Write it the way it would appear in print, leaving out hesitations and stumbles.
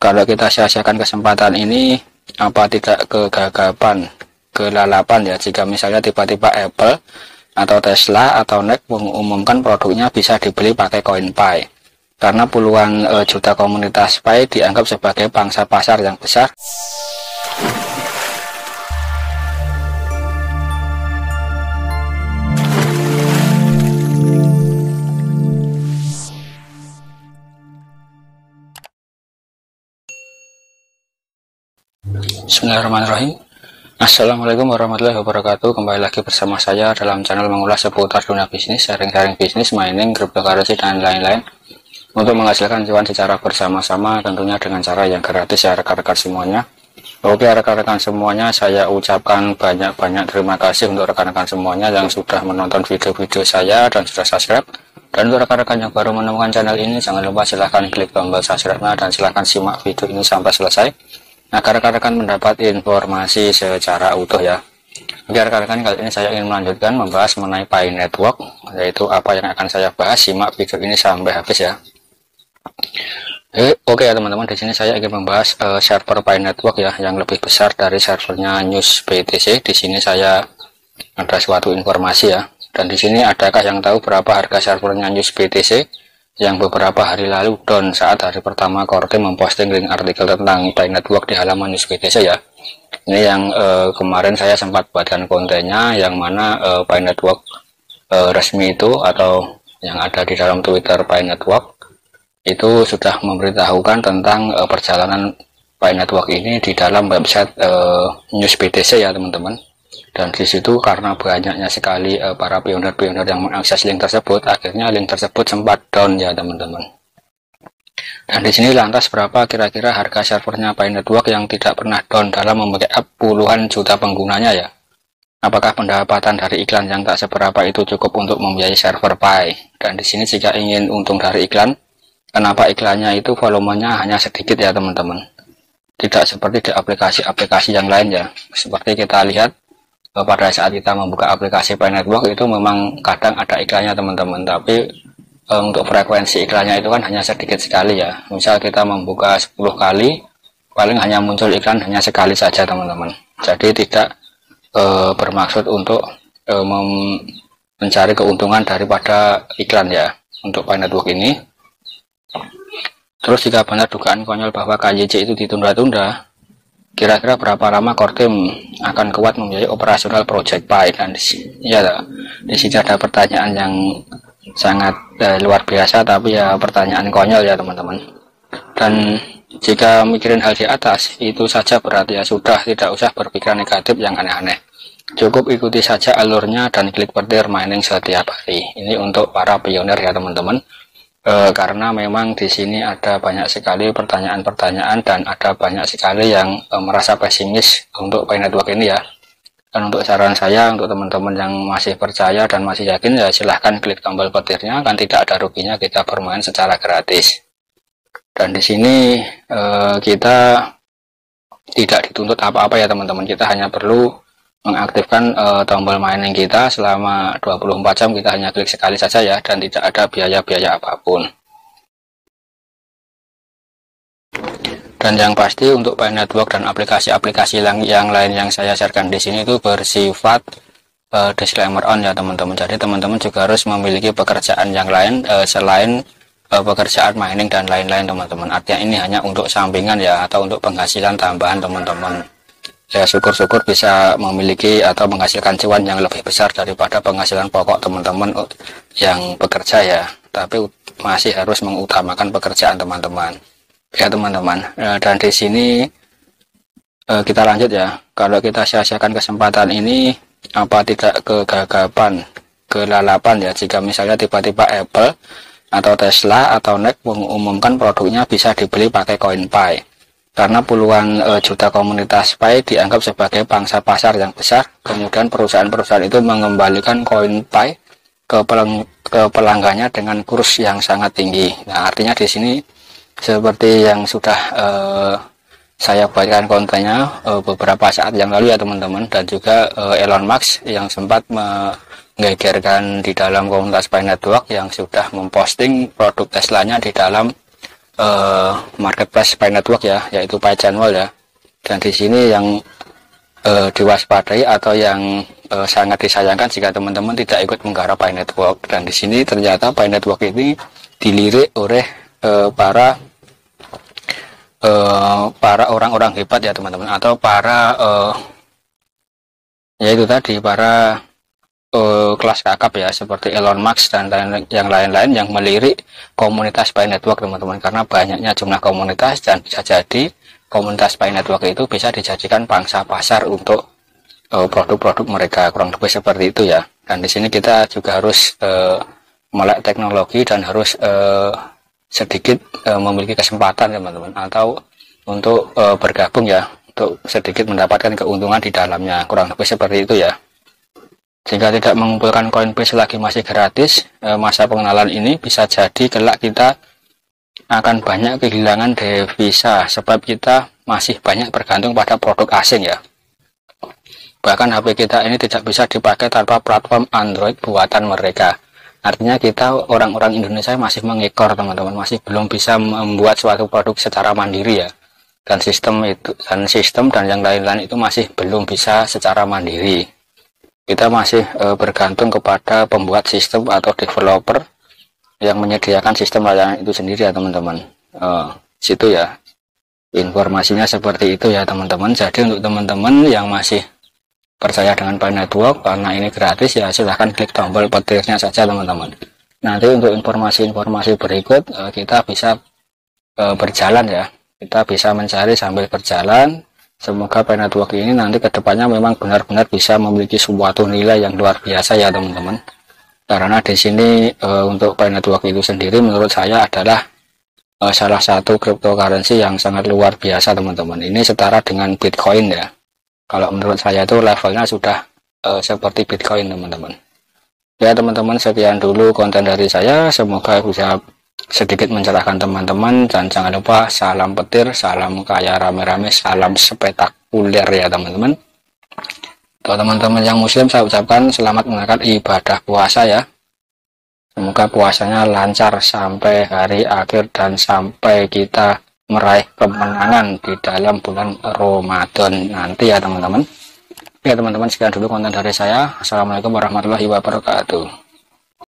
Kalau kita sia-siakan kesempatan ini, apa tidak kegagapan, kelalapan ya, jika misalnya tiba-tiba Apple atau Tesla atau NIK mengumumkan produknya bisa dibeli pakai koin Pi. Karena puluhan juta komunitas Pi dianggap sebagai pangsa pasar yang besar. Bismillahirrahmanirrahim. Assalamualaikum warahmatullahi wabarakatuh. Kembali lagi bersama saya dalam channel mengulas seputar dunia bisnis, sharing bisnis, mining, cryptocurrency, dan lain-lain untuk menghasilkan cuan secara bersama-sama, tentunya dengan cara yang gratis ya rekan-rekan semuanya. Oke rekan-rekan semuanya, saya ucapkan banyak-banyak terima kasih untuk rekan-rekan semuanya yang sudah menonton video-video saya dan sudah subscribe. Dan untuk rekan-rekan yang baru menemukan channel ini, jangan lupa silahkan klik tombol subscribe-nya dan silahkan simak video ini sampai selesai agar rekan-rekan mendapat informasi secara utuh ya. Oke rekan-rekan, kali ini saya ingin melanjutkan membahas mengenai Pi Network, yaitu apa yang akan saya bahas. Simak video ini sampai habis ya. Oke ya teman-teman, di sini saya ingin membahas server Pi Network ya, yang lebih besar dari servernya News BTC. Di sini saya ada suatu informasi ya, dan di sini adakah yang tahu berapa harga servernya News BTC yang beberapa hari lalu down saat hari pertama Core Team memposting link artikel tentang Pi Network di halaman News BTC ya. Ini yang kemarin saya sempat buatkan kontennya, yang mana Pi Network resmi itu atau yang ada di dalam Twitter Pi Network itu sudah memberitahukan tentang perjalanan Pi Network ini di dalam website News BTC ya teman-teman. Dan di situ karena banyaknya sekali para pioner-pioner yang mengakses link tersebut, akhirnya link tersebut sempat down ya teman-teman. Dan di sini lantas berapa kira-kira harga servernya Pi Network yang tidak pernah down dalam membackup puluhan juta penggunanya ya? Apakah pendapatan dari iklan yang tak seberapa itu cukup untuk membiayai server Pi? Dan di sini jika ingin untung dari iklan, kenapa iklannya itu volumenya hanya sedikit ya teman-teman? Tidak seperti di aplikasi-aplikasi yang lain ya. Seperti kita lihat pada saat kita membuka aplikasi Pi Network itu memang kadang ada iklannya teman-teman, tapi untuk frekuensi iklannya itu kan hanya sedikit sekali ya. Misal kita membuka 10 kali, paling hanya muncul iklan hanya sekali saja teman-teman. Jadi tidak bermaksud untuk mencari keuntungan daripada iklan ya untuk Pi Network ini. Terus jika benar dugaan konyol bahwa KYC itu ditunda-tunda, kira-kira berapa lama Core Team akan kuat membiayai operasional project Pi? Dan di sini ada pertanyaan yang sangat luar biasa, tapi ya pertanyaan konyol ya teman-teman. Dan jika mikirin hal di atas itu saja berarti ya sudah, tidak usah berpikiran negatif yang aneh-aneh. Cukup ikuti saja alurnya dan klik petir mining setiap hari. Ini untuk para pioner ya teman-teman. Karena memang di sini ada banyak sekali pertanyaan-pertanyaan dan ada banyak sekali yang merasa pesimis untuk Pi Network ini ya. Dan untuk saran saya untuk teman-teman yang masih percaya dan masih yakin ya silahkan klik tombol petirnya, kan tidak ada ruginya kita bermain secara gratis. Dan di sini kita tidak dituntut apa-apa ya teman-teman, kita hanya perlu mengaktifkan tombol mining kita selama 24 jam. Kita hanya klik sekali saja ya, dan tidak ada biaya-biaya apapun. Dan yang pasti untuk Pi Network dan aplikasi-aplikasi yang lain yang saya sharekan di sini itu bersifat disclaimer on ya teman-teman. Jadi teman-teman juga harus memiliki pekerjaan yang lain selain pekerjaan mining dan lain-lain teman-teman. Artinya ini hanya untuk sampingan ya, atau untuk penghasilan tambahan teman-teman. Ya syukur-syukur bisa memiliki atau menghasilkan cuan yang lebih besar daripada penghasilan pokok teman-teman yang bekerja ya, tapi masih harus mengutamakan pekerjaan teman-teman ya teman-teman. Dan di sini kita lanjut ya. Kalau kita sia-siakan kesempatan ini, apa tidak kegagapan, kelalapan ya, jika misalnya tiba-tiba Apple atau Tesla atau NIK mengumumkan produknya bisa dibeli pakai koin Pi. Karena puluhan juta komunitas Pi dianggap sebagai pangsa pasar yang besar, kemudian perusahaan-perusahaan itu mengembalikan koin Pi ke pelanggannya dengan kurs yang sangat tinggi. Nah, artinya di sini seperti yang sudah saya buatkan kontennya beberapa saat yang lalu ya teman-teman, dan juga Elon Musk yang sempat menggegerkan di dalam komunitas Pi Network yang sudah memposting produk Teslanya di dalam marketplace Pi Network ya, yaitu Pi Channel ya. Dan di sini yang diwaspadai atau yang sangat disayangkan jika teman-teman tidak ikut menggarap Pi Network. Dan di sini ternyata Pi Network ini dilirik oleh para orang-orang hebat ya teman-teman, atau para yaitu tadi para kelas kakap ya, seperti Elon Musk dan yang lain-lain yang melirik komunitas Pi Network teman-teman, karena banyaknya jumlah komunitas dan bisa jadi komunitas Pi Network itu bisa dijadikan pangsa pasar untuk produk-produk mereka, kurang lebih seperti itu ya. Dan di sini kita juga harus melek teknologi dan harus sedikit memiliki kesempatan teman-teman, atau untuk bergabung ya, untuk sedikit mendapatkan keuntungan di dalamnya, kurang lebih seperti itu ya. Jika tidak mengumpulkan koin Pi selagi masih gratis, masa pengenalan ini bisa jadi kelak kita akan banyak kehilangan devisa, sebab kita masih banyak bergantung pada produk asing ya. Bahkan HP kita ini tidak bisa dipakai tanpa platform Android buatan mereka. Artinya kita orang-orang Indonesia masih mengekor teman-teman, masih belum bisa membuat suatu produk secara mandiri ya. Dan sistem dan yang lain-lain itu masih belum bisa secara mandiri. Kita masih bergantung kepada pembuat sistem atau developer yang menyediakan sistem layanan itu sendiri ya teman-teman. Situ ya informasinya seperti itu ya teman-teman. Jadi untuk teman-teman yang masih percaya dengan Pi Network karena ini gratis ya, silahkan klik tombol petirnya saja teman-teman. Nanti untuk informasi-informasi berikut kita bisa berjalan ya, kita bisa mencari sambil berjalan. Semoga Pi Network ini nanti kedepannya memang benar-benar bisa memiliki suatu nilai yang luar biasa ya teman-teman. Karena di sini untuk Pi Network itu sendiri menurut saya adalah salah satu cryptocurrency yang sangat luar biasa teman-teman. Ini setara dengan Bitcoin ya. Kalau menurut saya itu levelnya sudah seperti Bitcoin teman-teman. Ya teman-teman, sekian dulu konten dari saya. Semoga bisa sedikit mencerahkan teman-teman, dan jangan lupa salam petir, salam kaya rame-rame, salam spektakuler ya teman-teman. Untuk teman-teman yang muslim saya ucapkan selamat menunaikan ibadah puasa ya. Semoga puasanya lancar sampai hari akhir dan sampai kita meraih kemenangan di dalam bulan Ramadan nanti ya teman-teman. Ya teman-teman, sekian dulu konten dari saya. Assalamualaikum warahmatullahi wabarakatuh.